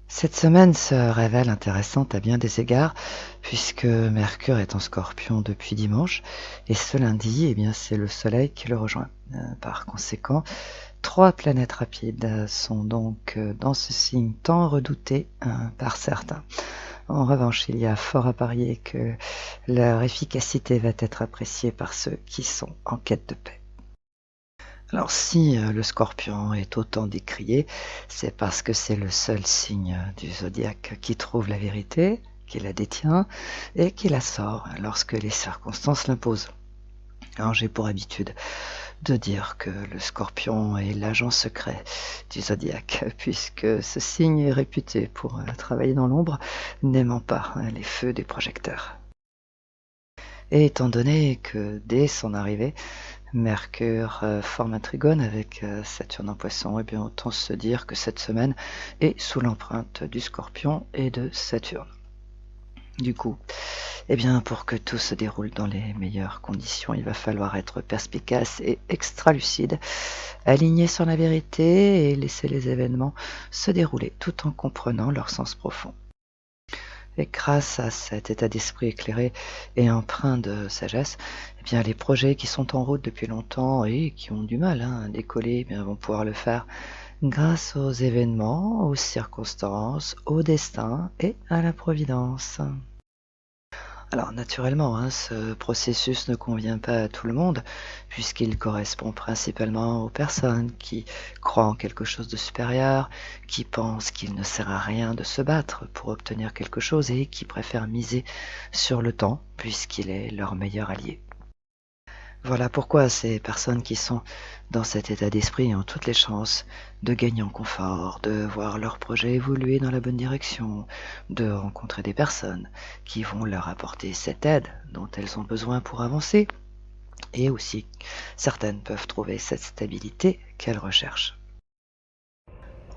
Cette semaine se révèle intéressante à bien des égards, puisque Mercure est en Scorpion depuis dimanche, et ce lundi, c'est le Soleil qui le rejoint. Par conséquent, trois planètes rapides sont donc dans ce signe tant redouté par certains. En revanche, il y a fort à parier que leur efficacité va être appréciée par ceux qui sont en quête de paix. Alors si le Scorpion est autant décrié, c'est parce que c'est le seul signe du zodiaque qui trouve la vérité, qui la détient et qui la sort lorsque les circonstances l'imposent. Alors j'ai pour habitude de dire que le Scorpion est l'agent secret du zodiaque, puisque ce signe est réputé pour travailler dans l'ombre, n'aimant pas les feux des projecteurs. Et étant donné que dès son arrivée, Mercure forme un trigone avec Saturne en Poisson, et bien autant se dire que cette semaine est sous l'empreinte du Scorpion et de Saturne. Du coup, pour que tout se déroule dans les meilleures conditions, il va falloir être perspicace et extra lucide, aligné sur la vérité et laisser les événements se dérouler tout en comprenant leur sens profond. Et grâce à cet état d'esprit éclairé et empreint de sagesse, les projets qui sont en route depuis longtemps et qui ont du mal à décoller vont pouvoir le faire grâce aux événements, aux circonstances, au destin et à la providence. Alors naturellement, ce processus ne convient pas à tout le monde, puisqu'il correspond principalement aux personnes qui croient en quelque chose de supérieur, qui pensent qu'il ne sert à rien de se battre pour obtenir quelque chose et qui préfèrent miser sur le temps, puisqu'il est leur meilleur allié. Voilà pourquoi ces personnes qui sont dans cet état d'esprit ont toutes les chances de gagner en confort, de voir leur projet évoluer dans la bonne direction, de rencontrer des personnes qui vont leur apporter cette aide dont elles ont besoin pour avancer, et aussi certaines peuvent trouver cette stabilité qu'elles recherchent.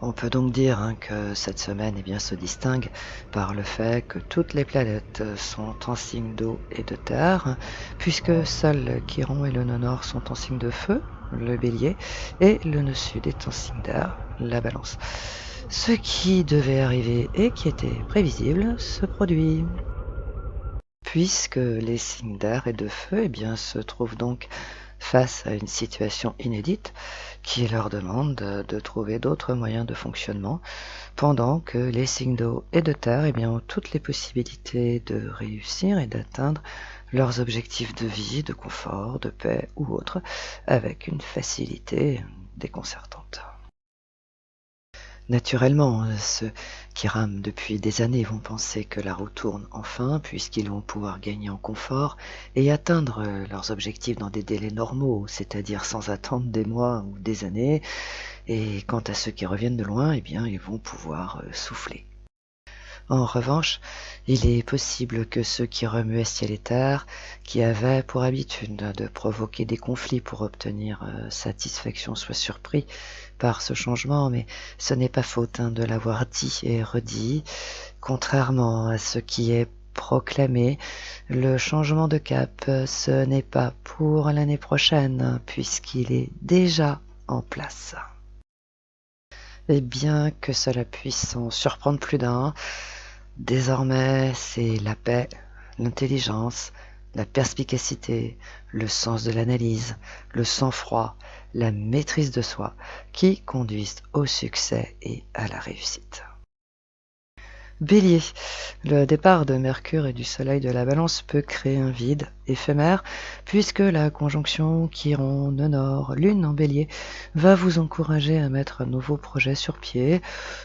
On peut donc dire que cette semaine se distingue par le fait que toutes les planètes sont en signe d'eau et de terre, puisque seuls Chiron et le nœud nord sont en signe de feu, le bélier, et le nœud sud est en signe d'air, la balance. Ce qui devait arriver et qui était prévisible se produit. Puisque les signes d'air et de feu se trouvent donc face à une situation inédite qui leur demande de trouver d'autres moyens de fonctionnement, pendant que les signes d'eau et de terre ont toutes les possibilités de réussir et d'atteindre leurs objectifs de vie, de confort, de paix ou autre, avec une facilité déconcertante. Naturellement, ceux qui rament depuis des années vont penser que la roue tourne enfin, puisqu'ils vont pouvoir gagner en confort et atteindre leurs objectifs dans des délais normaux, c'est-à-dire sans attendre des mois ou des années. Et quant à ceux qui reviennent de loin, ils vont pouvoir souffler. En revanche, il est possible que ceux qui remuaient ciel et terre, qui avaient pour habitude de provoquer des conflits pour obtenir satisfaction, soient surpris par ce changement, mais ce n'est pas faute de l'avoir dit et redit. Contrairement à ce qui est proclamé, le changement de cap, ce n'est pas pour l'année prochaine, puisqu'il est déjà en place. Et bien que cela puisse en surprendre plus d'un, désormais c'est la paix, l'intelligence, la perspicacité, le sens de l'analyse, le sang-froid, la maîtrise de soi qui conduisent au succès et à la réussite. Bélier, le départ de Mercure et du Soleil de la Balance peut créer un vide éphémère, puisque la conjonction Chiron-Nœud Nord, Lune en Bélier, va vous encourager à mettre un nouveau projet sur pied,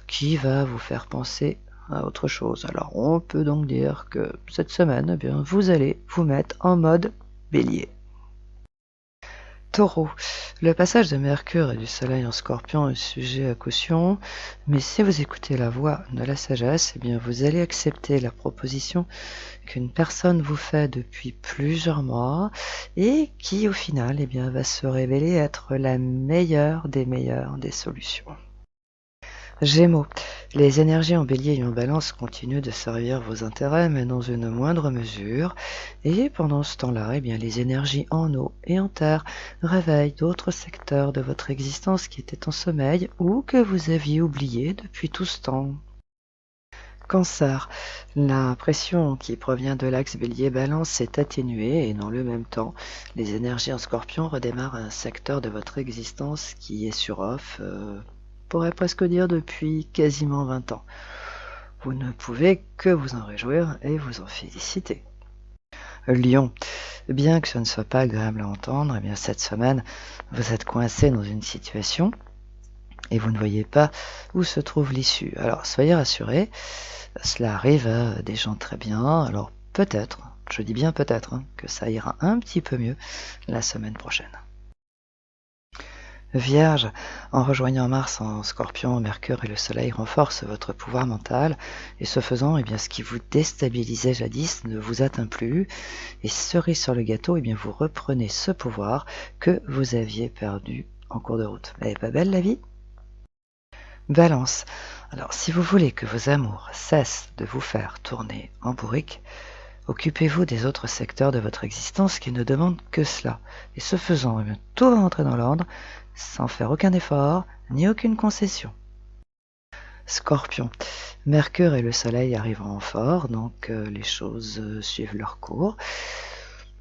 qui va vous faire penser à autre chose. Alors on peut donc dire que cette semaine, vous allez vous mettre en mode Bélier. Taureau, le passage de Mercure et du Soleil en Scorpion est sujet à caution, mais si vous écoutez la voix de la sagesse, vous allez accepter la proposition qu'une personne vous fait depuis plusieurs mois et qui au final va se révéler être la meilleure des solutions. Gémeaux, les énergies en bélier et en balance continuent de servir vos intérêts, mais dans une moindre mesure. Et pendant ce temps-là, les énergies en eau et en terre réveillent d'autres secteurs de votre existence qui étaient en sommeil ou que vous aviez oubliés depuis tout ce temps. Cancer, la pression qui provient de l'axe Bélier-Balance s'est atténuée et dans le même temps, les énergies en Scorpion redémarrent un secteur de votre existence qui est sur off, pourrait presque dire depuis quasiment 20 ans. Vous ne pouvez que vous en réjouir et vous en féliciter. Lion, bien que ce ne soit pas agréable à entendre, eh bien cette semaine, vous êtes coincé dans une situation et vous ne voyez pas où se trouve l'issue. Alors soyez rassurés, cela arrive à des gens très bien, alors peut-être, je dis bien peut-être, que ça ira un petit peu mieux la semaine prochaine. Vierge, en rejoignant Mars en Scorpion, Mercure et le Soleil renforcent votre pouvoir mental, et ce faisant, eh bien, ce qui vous déstabilisait jadis ne vous atteint plus, et cerise sur le gâteau, eh bien, vous reprenez ce pouvoir que vous aviez perdu en cours de route. Elle est pas belle la vie? Balance. Alors, si vous voulez que vos amours cessent de vous faire tourner en bourrique, occupez-vous des autres secteurs de votre existence qui ne demandent que cela. Et ce faisant, eh bien, tout va entrer dans l'ordre, sans faire aucun effort, ni aucune concession. Scorpion. Mercure et le Soleil arrivent en fort, donc les choses suivent leur cours.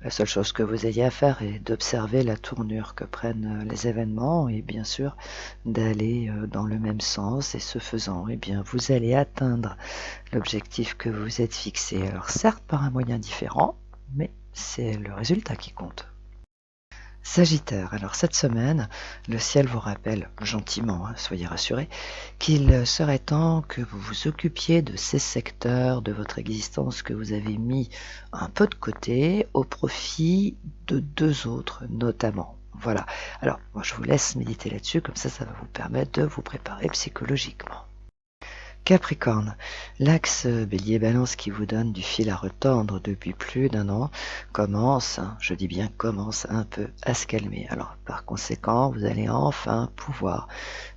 La seule chose que vous ayez à faire est d'observer la tournure que prennent les événements et bien sûr d'aller dans le même sens et ce faisant, eh bien, vous allez atteindre l'objectif que vous êtes fixé. Alors certes par un moyen différent, mais c'est le résultat qui compte. Sagittaire, alors cette semaine, le ciel vous rappelle gentiment, soyez rassurés, qu'il serait temps que vous vous occupiez de ces secteurs de votre existence que vous avez mis un peu de côté au profit de deux autres notamment. Voilà, alors moi je vous laisse méditer là-dessus, comme ça va vous permettre de vous préparer psychologiquement. Capricorne, l'axe Bélier-Balance qui vous donne du fil à retordre depuis plus d'un an commence, je dis bien commence un peu à se calmer. Alors par conséquent, vous allez enfin pouvoir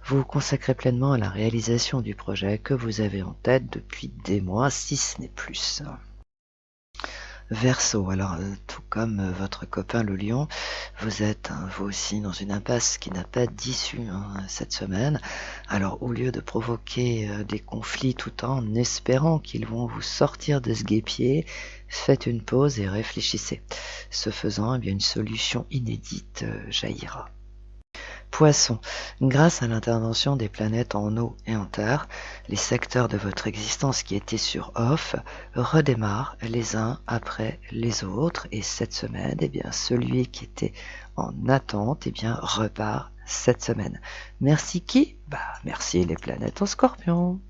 vous consacrer pleinement à la réalisation du projet que vous avez en tête depuis des mois, si ce n'est plus. Verseau, alors tout comme votre copain le lion, vous êtes vous aussi dans une impasse qui n'a pas d'issue cette semaine. Alors au lieu de provoquer des conflits tout en espérant qu'ils vont vous sortir de ce guêpier, faites une pause et réfléchissez. Ce faisant, eh bien, une solution inédite jaillira. Poisson, grâce à l'intervention des planètes en eau et en terre, les secteurs de votre existence qui étaient sur off redémarrent les uns après les autres et cette semaine, eh bien, celui qui était en attente, eh bien, repart cette semaine. Merci qui? Merci les planètes en Scorpion.